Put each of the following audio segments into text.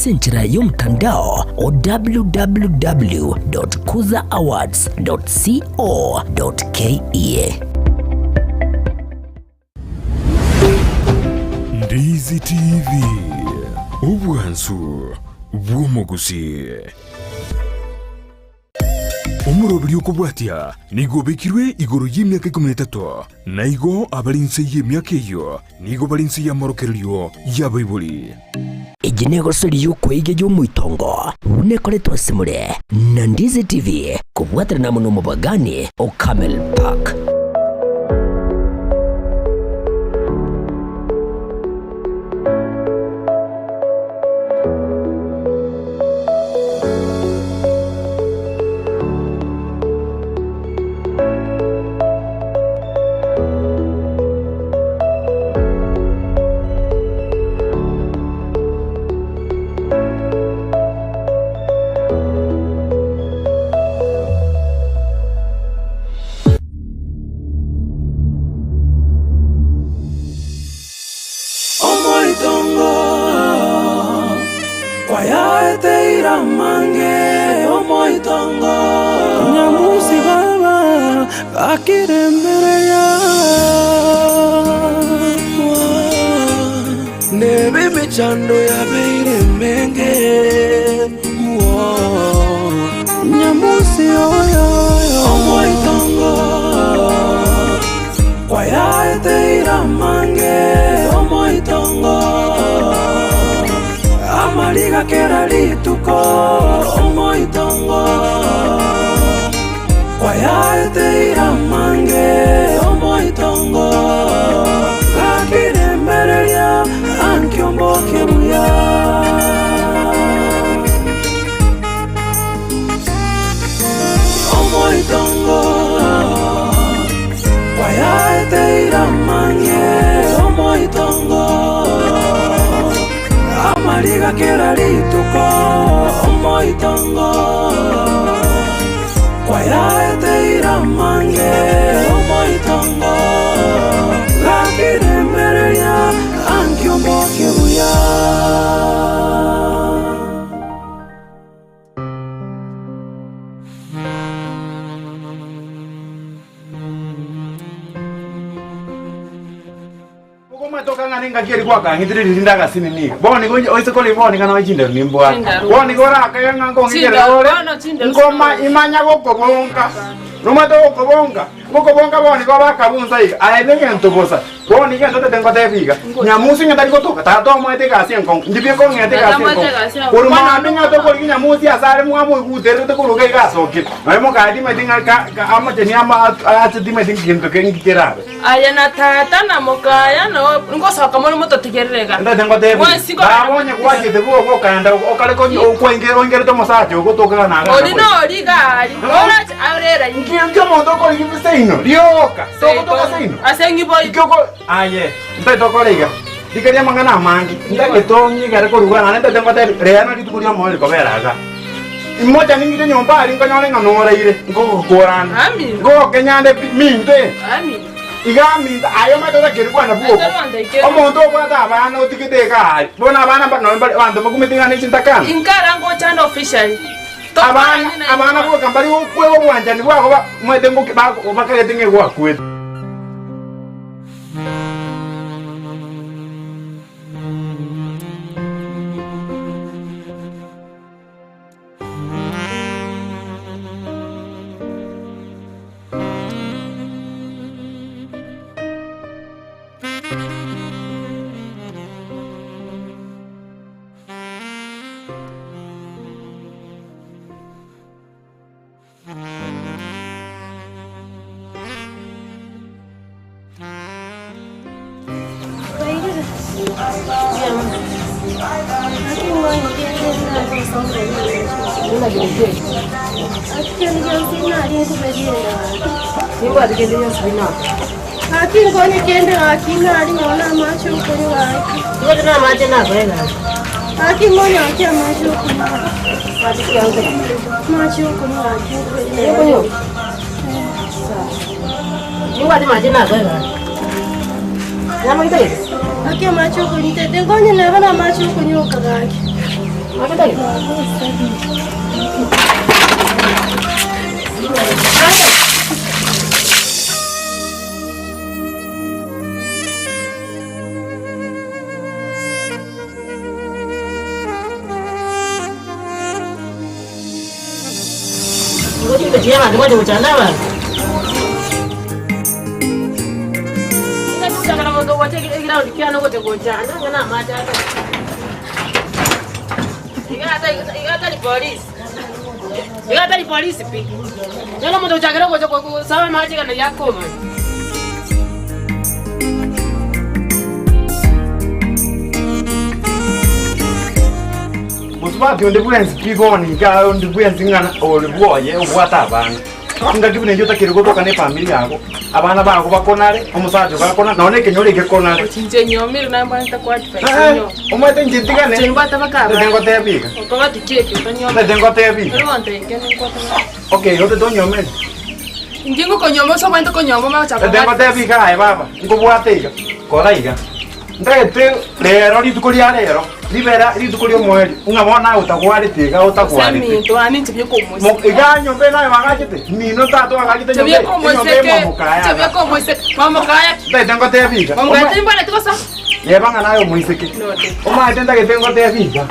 senchira y'omutandao www.kuzaawards.co.ke. Ndizi TV obwansu bw'omuguzi. Omurobiri okubwatya nigo bekirwe igoro y'emyaka 13 naigo abalinse y'emyaka eyo nigo balinse y'amorokereryo y'abaibuli. Ejinego soli y'okweige y'omwitongo bunekoletwa simule na Ndizi TV kubwatira na muno mubagani o Camel Park. Nyamusi baba akirembereya nebe mechando ya beire menge Nyamusi oyo omoitongo kwaya teira mange omoitongo amaliga kera lituko omoitongo kwaya teira mange omoitongo kakirembereya ankyomboke buya omoitongo kwaya teira mange omoitongo amaliga kera lituko omoitongo kwaya teira mange omoitongo lakirembereya ankyomboke buya. Toka nganinga kiri kwa kangitiri lindaga sinini. Boni go oise kole boni kana wajinda nimbwa. Boni go raka yanga ngo ngitira ole. Ngoma imanya go kobonga. Roma to kobonga. Go kobonga boni go bakabunza ika. Ayenenge ntobosa. Boni ngento tengo tefiga. Nyamusi ngata go toka. Tato mwete kasi nkong. Ndibye ko ngete kasi nkong. Kuruma ndinga to ko nyamusi asare mwamu gutere to ko ruge gasoke. Ayemo kadi medinga ka ama teni ama ati medinga ngento kengitirabe. Ayana tata na mokaya no ngosa kamone moto tigerega nda tengo tebi babonye kwaje tebuo ko kanda okale ko kwengero to mosaje ugotoka na oli no oli gali ora arera ngio mondo ko yibiseino rioka so kutoka seino asengi boy ikoko aye nda to kolega dikeria mangana mangi nda getonyi gare ko rugana nda tengo tebi reana ditukuria mole ko beraga imoja ningire nyomba ali nganyole nganora ire ngo korana ngo kenyande minde igami ayo madoda kirikwana buko omuntu obwata abana otikiteka bona abana bantu bakumitinga n'ichintakana inkara ngo chanda official abana buko kambali kwebo bwanjani bwako mwete ngo bakayetinge kwa kwetu Igata ni polisi pi. Ndio mtu uchakira kwa sawa maji kana yako man. Musubati onde bwenzi pigoni ga onde bwenzi ngana olibwoye ubwata abana. Kinga kibune njota kirugotoka ne family yako. Abana bako bakonale omusajo bakona naone kenyole kekonale. Chinje nyomiri na mbanta kwa tifaisinyo. Omwete njitigane. Chenbata bakaba. Tengo tebika. Okaba tikeke utanyomi. Tengo tebika. Ronte ngene kwa. Okay, yote tonyome. Njingo konyomo so mwento konyomo ma chako. Tengo tebika ai baba. Ngobwatega. Koraiga. Ndete lero litukulia lero. Libera litukulia mweli. Ungamona utakwalitega utakwalitega. Sami to ani tibye komo. Iganyo bena magajite. Nino tato agajite nyombe. Tibye komo seke. Tibye komo seke. Mama kaya. Tengo tebika. Mama kaya timbana tukosa. Yebanga nayo muiseke. Oma atenda que tengo tebika.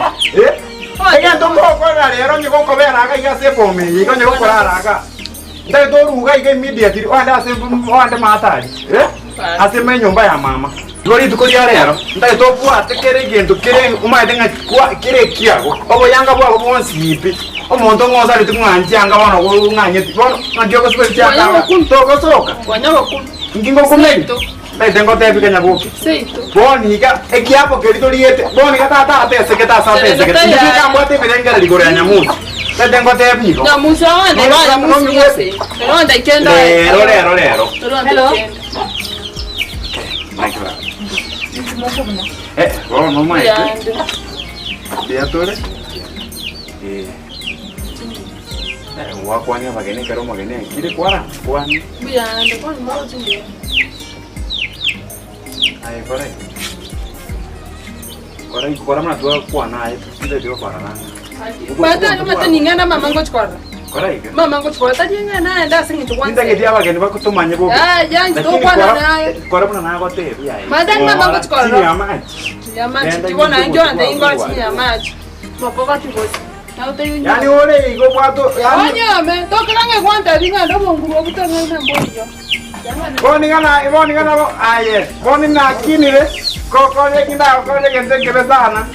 Ega ndo moko lero nyiko kobera aga igase pome. Igo nyiko kolara aga. Ndai to ruga iga immediately. Wanda ase wanda matari. Ase menyomba ya mama. Lori tukolia lero. Ndai to puate kere gento kere uma atenga kwa kere kiago. Obo yanga bwa bo sipi. Omonto ngoza litu mwanjanga bana wo nganyeti. Bono ngajyo ko sipe cyaka. Toko soka. Wanyago kun. Ngingo kumeli. Ndai tengo tebika nyabuke. Seito. Boni ka ekiapo kerito liete. Boni ka tata atese ke tasa atese ke. Ndika mbote birenga ligore nyamusi. Ndai tengo tebika. Nyamusa wande bana musi yose. Ronda ikenda. Lero. Hello. Bueno, no más. Ya tú eres. Wakwani abageni karo mageni. Kire kwara. Kwani. Biyande kwani mwa tunde. Ai kore. Kore mna tu kwana ai. Ndio ndio kwara na. Bata kama taningana mama ngochi kwara. Kore. Mama ngochi kwara tanyanga na nda singi tukwanza. Ndio ngedia abageni bakutumanye bo. Yangi to kwana nayo. Kore mna nago te bia. Madani mama ngochi kwara. Chini ya maji. Ya maji kibona ndio anda ingola chini ya maji. Mapoka tibosi. Yani ole igo bwato yani onyame tokelange kwanta binga ndo bongulo kutanga ina mboyo. Boni ngana bo aye. Boni na kinire. Ko le kinda ko le kende kele sana.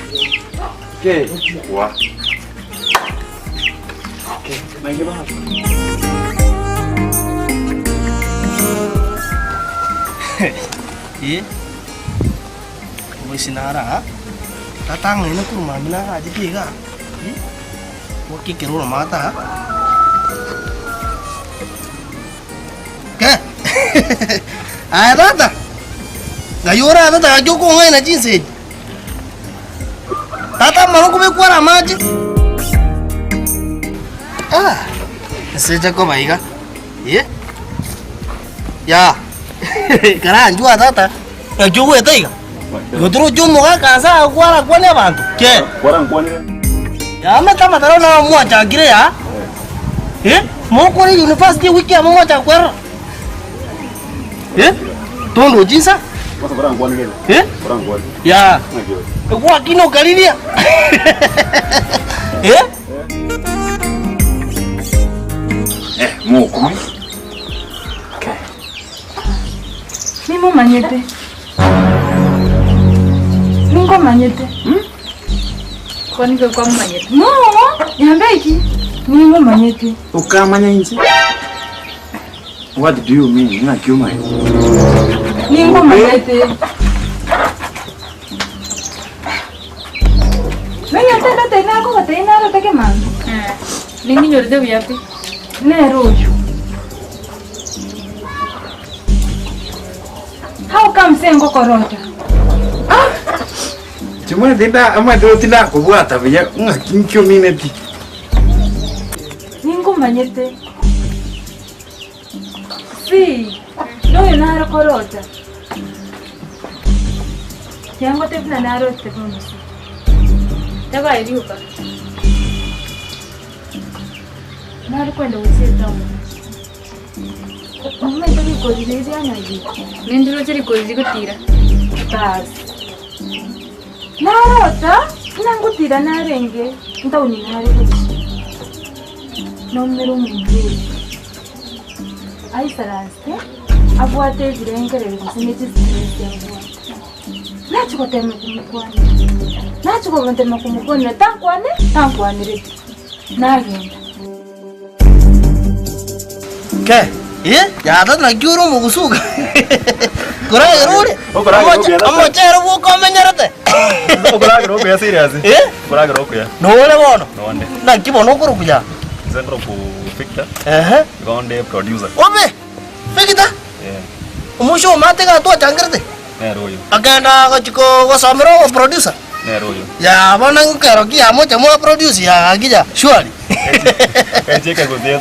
Ke wa. Ke maingi ba. Sinara, tatang ini ke rumah mina aja dia. Waktu ke rumah mata. Ke? Ada tak? Gayura ada tak? Joko ngai na jinsi. Tata mau kau kuara maji. Sejak kau baik kan? Iya. Ya. Kerana jual tata. Joko itu iya. Gotro jumo ka kasa kwara kwani abantu ke Kwara kwani. ya mata mata na mwacha gire ya mo kore university wiki ya mwacha kwara tondo jinsa Kwara kwani ke. Kwara kwani. ya kwa kino galilia Mo kumi. Okay. Mimo manyete. Ningo manyete. Kwani kwa manyete? No, niambie hiki. Ningo manyete. Ukamanya inji. What do you mean? Na kiuma. Ningo manyete. Manyete tena ko tena ro take man. Lingi nyorde uyapi. Ne rojo. How come sengo korota? Cuma tidak, ama itu tidak aku buat tapi ya nggak kincung ini ti. Ningo manyete. Si, no naro korota. Yango te naro te bonus. Daga iliuka. Nari kwenda useta. Mama itali kodilezi anaji. Nendiro chiri kodilezi kutira. Basi. Narota, nangutira narenge. Ndauni narenge. Nomero mwingine. Aisaraste. Abuate virengere kusineti stress yangu. Nacho tema kumukwana. Nacho tema kumukwana tankwane reti. Nagenda. Ke? Ya da na gyuru mugusuga. Kura eruri. Amo chero bu komenyerete. Okora gro kuya serious. Okora gro kuya. No le bono. No ande. Na kibono kuru kuya. Zengro ku Victor. Gonde producer. Obe. Fikita? Umusho mate ga to changrete. Neroyo. Aganda ko chiko ko samro producer. Neroyo. Ya bana ngero ki amo chamo producer ya gija. Surely. Cheka go dia.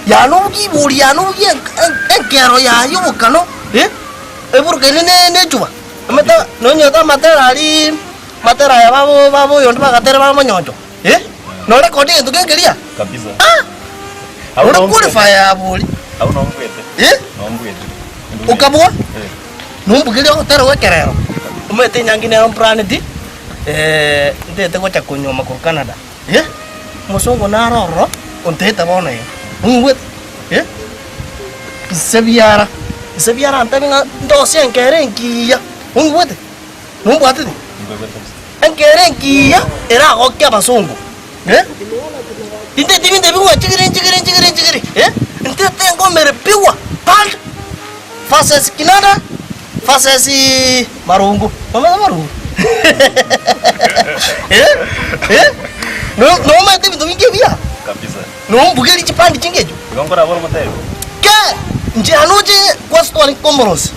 Ya no ki buri ya no ki engero ya yo kano. E porque ne chuba. Mata no nyota matera ya babo yondo bakatera babo nyonjo. No le kodi tu kengelia. Kabisa. Ora qualify ya buri. Au no mbwete. No mbwete. Ukabwa? Numbugile otero wekerero. Umete nyangine ampraniti. Ndete ko chakunyoma ko Canada. Musongo naroro onteta bona ye. Ngwet. Sebiara antaminga ndose enkerenkiya. Ngwet. Numbwate. Enkerenkiya era okya basongo. Inte timinde biwa chigiri. Ndete ngomere piwa. Pal. Fases Canada. Fases Marungu. Mama Marungu. No mate bitu mingebia. Kabisa. No mbugeli chipandi chingejo. Ngongora bora matayo. Ke njianuji kwa story Comoros.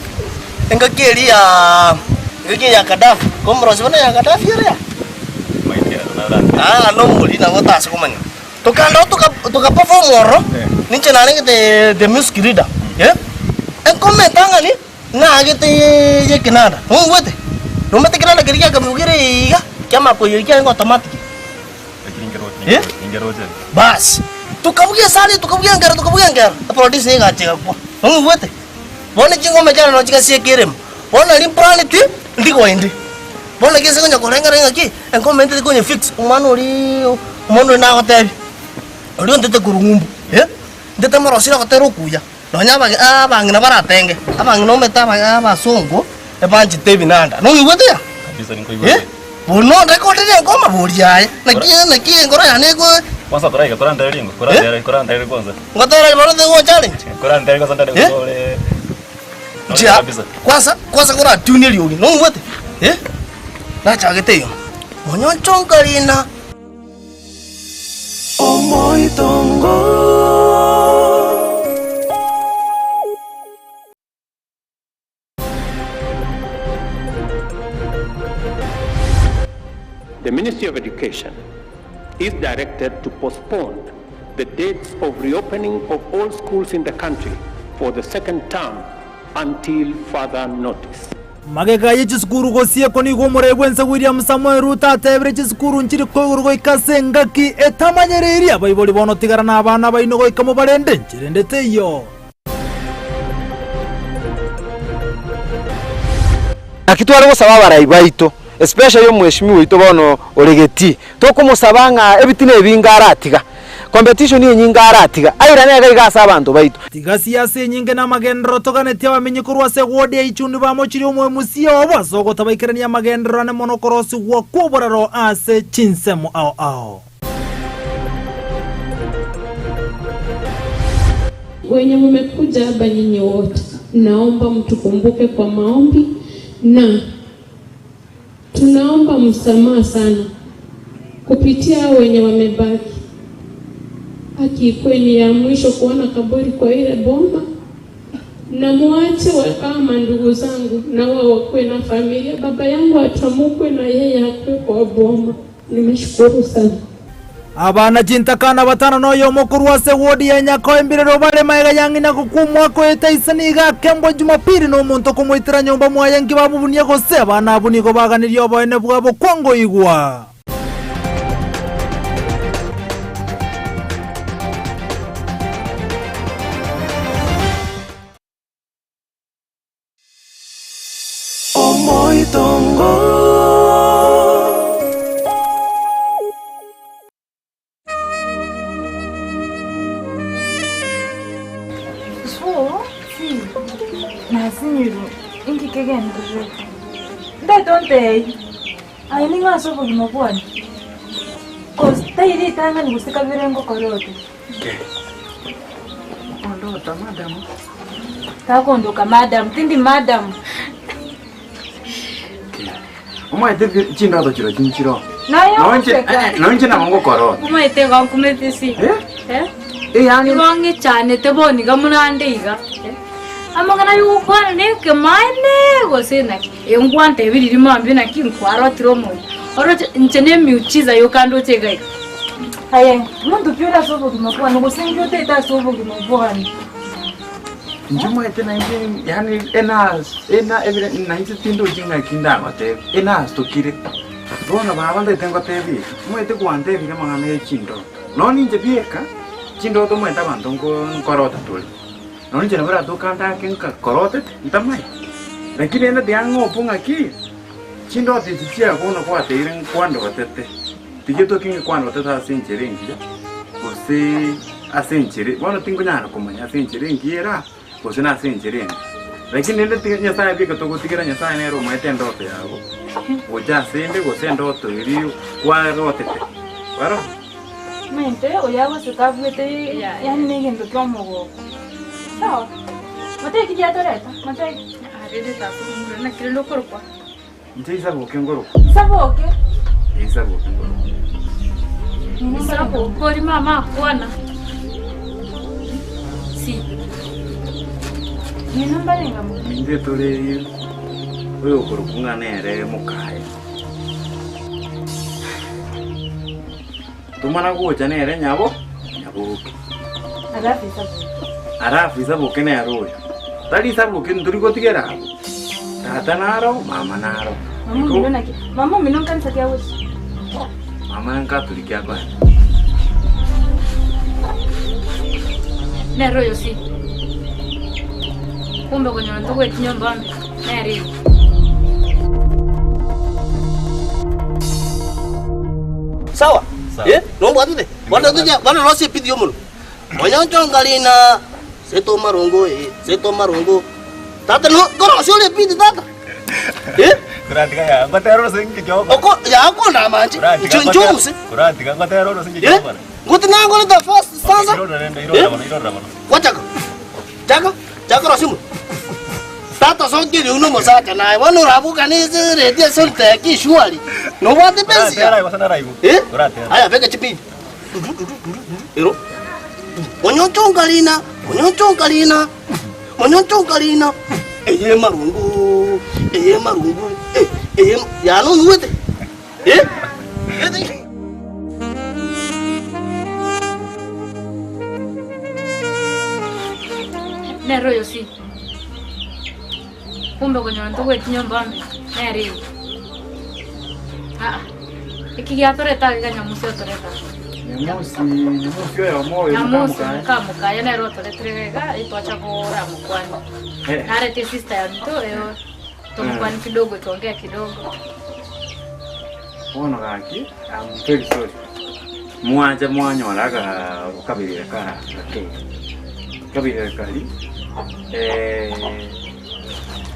Ngakeli ya Gaddafi. Comoros bana ya Gaddafi ya. Maitia na No muri na wata asikumanya. Tokanda tuka perform oro. Ninche na ngete the music leader. En komentanga ni na gete ye Canada. Ngwete. No mate Canada kiriya kamugire iga kama ko yirikia ngo automatic. Ingeroje. Bas. Tukabugia sali tukabugia ngara. Produce ni gachega kwa. Ngwete. Bona jingo mejana no chika sie kerem. Bona limprani ti ndiko indi. Bona kese konya korenga ki en comment konya fix. Umano na hotel. Ori ndete kurungumbu. Ndete marosira hotero kuya. Nonya abangina baratenge. Abangina no meta abasongo ebanji tebinanda. No ngwete ya? Kabisa niko iwe. Bono record ni ngoma buriaye. Na ki ngoro ya neko. Kwanza toraiga toranda ringo. Koranda ringo kwanza. Ngotera baro de go challenge. Koranda ringo sanda de gole. Jia. Kwanza kora tune lioni. No ngwete. Na chagete yo. Monyo chonkarina. Omoitongo. The Ministry of Education is directed to postpone the dates of reopening of all schools in the country for the second term until further notice. Magega chisukuru gosie koni gomorebwense William Samuel Ruto atebere chisukuru nchiri kogurgo ikasengaki etamanyereri abaiboli bono tigara na abana baino goikamo barende nchirendete iyo. Akitwara gusaba barayibaito especially umweshimi wito bono oregeti tokumusabanga ebitine ebingaratiga competition yenyinga aratiga aira nega igasa abantu baitu tigasi yase nyinge na magendro toganete abamenye kurwa se wodi ya ichundi bamochiri umwe musio obwaso tabaikirania magendro ne monokorosi gwa kuboraro ase chinsemo ao. Wenye mmekuja hapa nyinyi wote, naomba mtukumbuke kwa maombi na tunaomba msamaha sana kupitia wenye wamebaki. Haki ikuwe ni ya mwisho kuona kaburi kwa ile bomba, na muache kama ndugu zangu na wao wakuwe na familia. Baba yangu atamukwe na yeye akwe kwa bomba. Nimeshukuru sana. Abana jintakana batana no yo mukuru wa se wodi ya nyako embirero bare maega yangina kukumwa ko etaisaniga kembo Jumapili no muntu kumwitira nyomba mwayangi babubunia ko se bana abuni ko baganirio boene bwabo kwango igwa. sinyiru ingi kegen dure. Dai tonte. Ai ninga so bogi mabwani. Cause dai tanga ni gusika virengo korote. Okay. Ondoka madam. Takondoka madam, tindi madam. Umaite chinda to chiro chinchiro. Nonche na mango koro. Umaite ga kumetisi. Yani wangi chane te boni ga munande iga. Amagana yu kwana ne ke mane go sena. Engwante biri mambi na kinkwaro tiromo. Oro nchene miuchiza yo kando tega. Haye, mundu pyora sobo gimokwa no sengyo te ta sobo gimokwa. Njuma tena nje yani ena evident na hizi tindo jinga kinda mate ena stokire bona baba nde tengo tevi mwete kuante vile mangame chindo noni nje bieka chindo to mweta bandongo korota tuli noni nje nabara to kanta kenka korote ntamai lakini ena diango punga ki chindo titia kona kwa teiren kwando watete tijeto kinga kwando tata senjere ngia ose asenjere bona tingo nyana komanya asenjere ngiera kusina senjere lakini nende tinya saya bika to kutikira nya saya nero maite ndoto yao oja sende go sendo to iri kwa rotete waro mente oyago sekavete yani negendo tomogo sawa mate kijia toreta mate arede tafu na kirelo korwa nje sabo kengoro saboke sabo kengoro ni sabo kori mama kuana si ni namba lenga mo minde tole oyo korukunga nere mukae tumana gocha nere nyabo arafi sabo kene aroyo tali sabo kin turi gotigera tata naro mama naro mama mino kan sakia wos mama nka turi kya kwa nero yo si kumbe kwenye ntogo etinyomba nere sawa no bwatute bwana no se pidio muno onyanjo ngalina seto marongo tata no kono sio le pidi tata kuratika ya ngotero singi joba oko ya ko na manje chunjumse kuratika ngotero singi joba nguti nango the first sasa iro wachaka chaka rasimu tata songiri uno mosacha naye wano rabuka ni redia solte kishwali no wate pensi ya wasana raibu aya veka chipi ero onyochongalina eye marungu ya no nuete nero yo si kumbe kwenye ntogo etinyomba nere ikigiatoreta ganyamusio toreta nyamusi yo moyo kamuka yana roto letrega itwacha kora mkwani narete sister ya mto leo tumkwani kidogo tuongea kidogo ono gaki I'm very sorry mwanya walaga ukabirira kara kabirira kali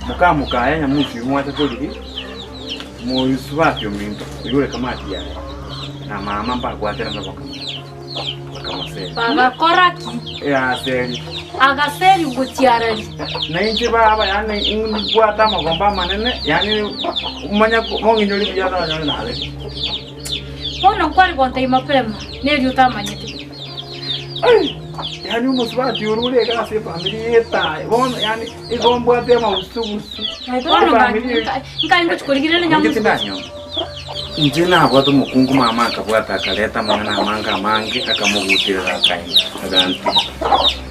mukamuka ya nyamusi mwata toliri moyusubapyo minto yule kamati ya na mama mpa kwatera ngaboka baga koraki ya seri agaseri gutiarari na inje baba yani ingi kwata magomba manene yani umanya monginyoli byana nyoli nale bona kwali bonte mapema neri utamanyete yani umusubati urule gase family yeta bona yani igombo atema usubusu bona nkaingo chukuligirele nyamusi nje nabwo tumukungu mama akabwata akaleta mwana amanga mange akamugutira akainga aganti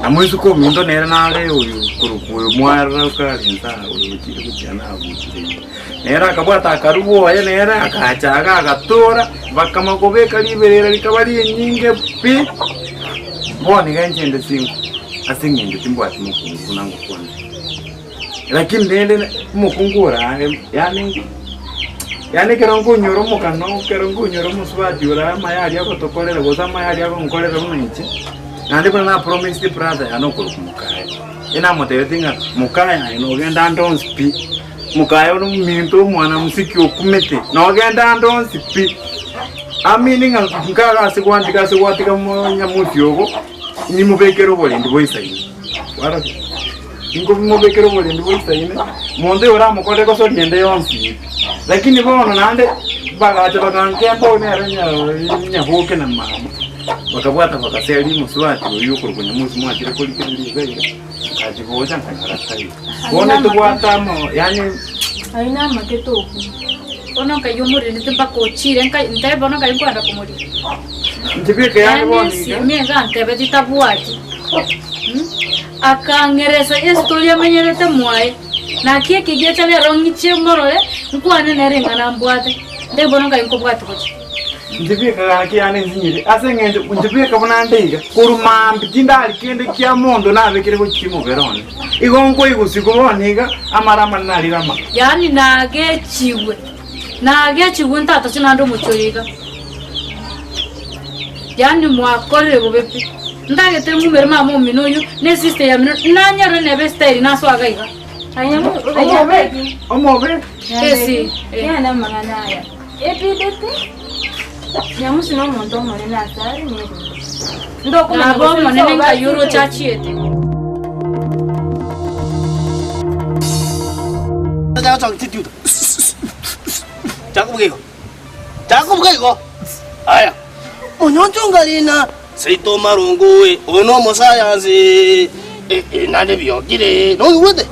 amwizu ko mindo nera nale uyu kurukuyo mwara ukalinza uyu kujana abutire nera akabwata akarubo aye nera akachaga agatora bakamagobeka liberera likabali nyinge pi boni ganjende singu asingende timbwati mukungu nangu kona lakini nende mukungura yani kerongo nyoro mukano kerongo nyoro muswati ora mayari yako tokolera goza mayari yako nkolera unenche nandi kuna promise brother anokolo kumukaya ina motetinga mukaya inogenda ndonspi mukaya unuminto mwana musiki okumete nogenda ndonspi amini ngaga sikwantika monya mutyogo ni mubekero bole ndi boisaini wara ingo mubekero bole ndi boisaini monde ora mukode ko so nyende yonsi lakini bono nande bagacha bagankembo ne aranya hoke na mama bakabwata bakaseli muswati uyuko kunya musi mwatire ko likiri zega ajiboja nkakaratai bone tubwatamo yani aina maketo ono kayumuri nitempa kochire ntai bono kayinkwanda kumuri njibike yani boni mimi ngante betita buati akangereza historia menyerete mwae na kie kigecha le rongiche morole nkwane nerenga na mbwate nde bono kayinkobwate kochi njibike gaki yani nzinyire asengende njibike bonandeiga kurumambi tindali kende kya mondo nabekere ko chimo verone igonko igusiko boniga amarama nalirama yani nagechiwe ntata sinando muchoriga yani mwakore bobepi ndagete mumere mama minoyo ne sister ya mino nanyaro ne besteri naso agaiga ayangu omobe esi yana magana ya epidete nyamusi no muntu omone nasari ne ndoko nabo monene nga euro chachiete Jangan cakap titiu. Cakap begiko. Ayah. Menyoncong kali na. Seito marungu ono mosayansi. Nade biokire. No iwede.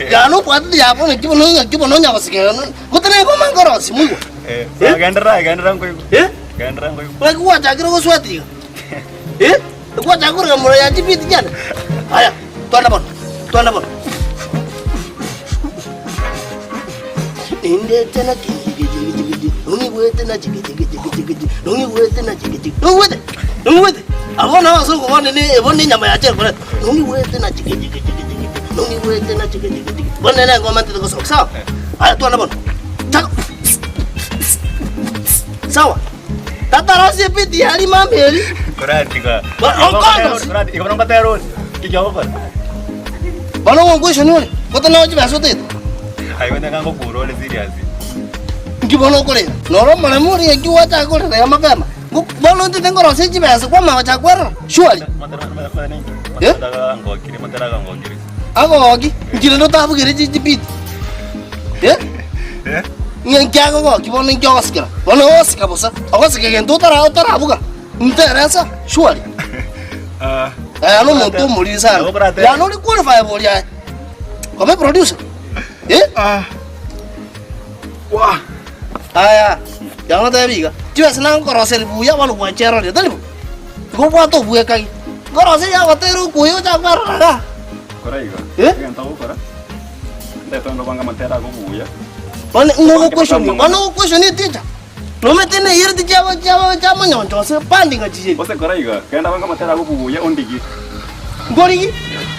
Jangan buat dia pun kibono nyawa sekian. Kutene ko mangkoro simu. Gandera kau. Gandera kau. Lagi gua cakir ko suati. Gua cakir kamu mulai aja bitian. Ayah. Tuan apa? Inde tena gigi. Nungi wete na gigi. Nungi wete. Abona waso ko bone nyama ya chero. Nungi wete na gigi. Bone na ngoma tete ko sawa. Aya tuana bon. Chak. Sawa. Tata rasi piti hari mameli. Kurati ka. Kurati ikaw nang batero. Kijaw pa. Bano ngo shoni. Kota na wajiba sote. Ay wena kango puro le serious. Kibono kole. Noro mara muri kiwa ta kole ya mapema. Bono tete ngoro seji basa kwa mawa cha kwero. Surely. Matara ngokiri. Agogi. Ngire ndo tabu gere ji bit. Ngya go kibono ngyo oskira. Bono oska bosa. Oska gendo tara buga. Interesa. Surely. Ano monto muri sana. Ya no li qualify bolia. Come producer. Wah. Aya, jangan tahu juga senang korosel buaya walau wajar dia tadi. Kau buat tu buaya kaki. Korosel ya wateru buaya cakar lah. Korai ga. Yang tahu kora. Kita tu orang bangga matera kau buaya. Mana question ni tiada. Lama tena air di Jawa nyonco sepanding aja. Bos korai ga. Kena bangga matera kau buaya ondigi. Gori,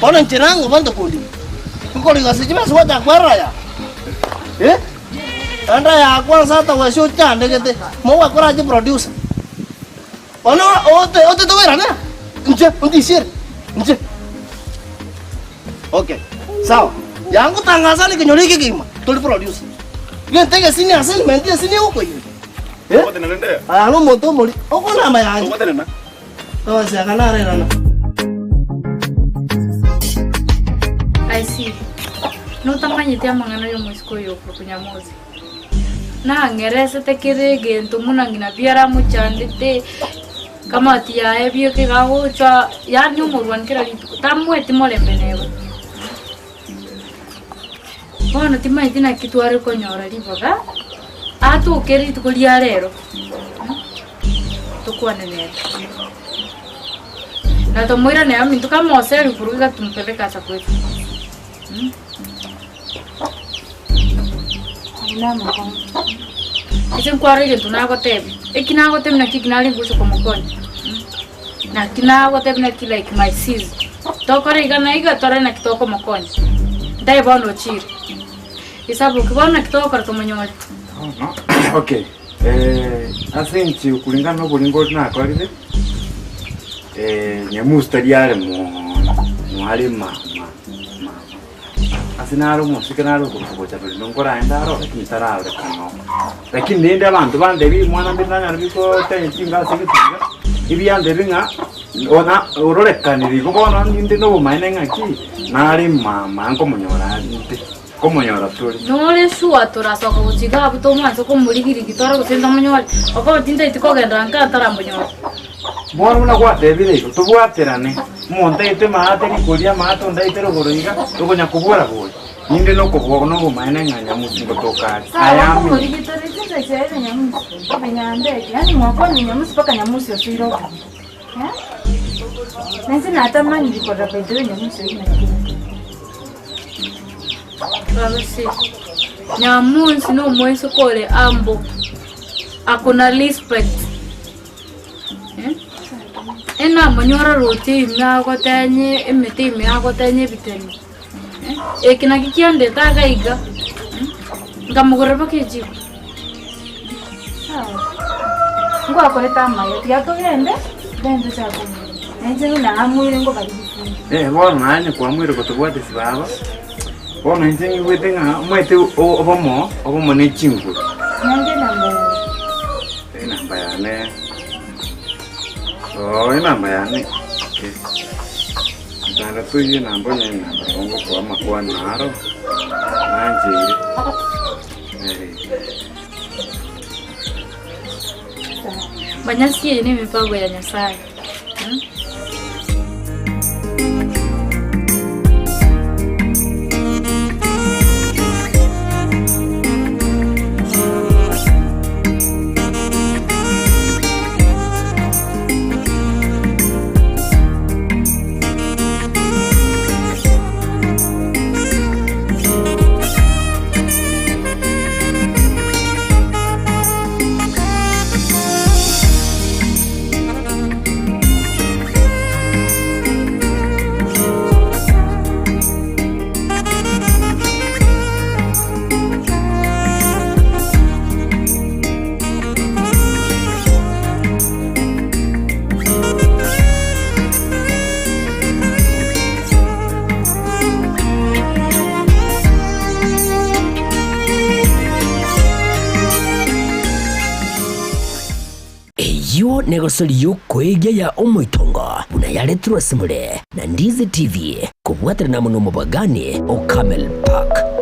orang cerang kau bantu kundi. Gori kasih cuma suat cakar ya. Anda ya aku satu wasio canda gitu, mau aku aja produce. Ono ote tu berana? Nanti share. Oke, sawa. Yang aku tangasan ni kenyori gimana? Tulis produce. Yang tega sini asal, menti sini aku ini. Apa tu nanti? Anu motor moli. Aku nama yang. Apa tu nanti? Oh, saya kan ada. I see. No tamanya dia mangana yo musko yo punya mozi. Na ngerese tekirege ntumuna ngina biara muchandite kama tia ebyo ke gawo cha ya nyumurwan kira tamwe timole benewe. Bono timai tina kitware ko nyora liboga. Atu keri tukulia lero. Tukwane ne. Na tomoira ne ami tukamo seri kuruga tumpeleka cha kwetu. Ese nkware ke tunago tebe. Ekinago tebe na kikinali ngusho komokoni. Na kinago tebe na like my sis. Tokore igana iga tore na kitoko mokoni. Dai bono chiri. Isabu kibona kitoko tomonyole. Okay. Asenchi kulingana no bulingo na kwalide. nyamusi tariare mwari asinaro musika naro kubocha tuli ngora endaro lakini tarare kano lakini nende abantu bande bi mwana mbinanya biko tensinga sekitinga ibiyande binga ona urorekaniri kubona ndinde no bumaine ngaki nari mama ngo munyora ndite ko munyora tuli nole shuwa turasoka buchiga abuto mwanzo ko muri girigitara gusenda munyora oko tinda itikogenda nkatara munyora Mwana una gwatebire tubwaterane monte ite maate rikuria maato ndaitero goroiga tukonya kubura boy ninde no kubogo no bumaine nganya musingo tokari ayami muri gitari tinda cyane nyamusi benyande yani mwako ni nyamusi paka nyamusi osiro ya nese natamani bikora pedro nyamusi ina Rabasi nyamusi no mweso kole ambo akona respect ena manyora roti myago tanye emete myago tanye biteni ekina kikiande tagaiga ngamugora bakeji ngo akore tamayo tiato gende dende chako nje na amwire ngo bari bona nanye kwa mwire kutubwate sibaba bona nje ngwete nga mwete obomo ne chingu nanje namba yane namba yane Nada tuyo namba nyanya namba kwa makwa naro nanje banyasiye ni mipango ya Nyasaye. Yo negosori yo kwegya ya omoitongo buna yaletrwa simule na Ndizi TV kubwatira na muno mubagani o Camel Park.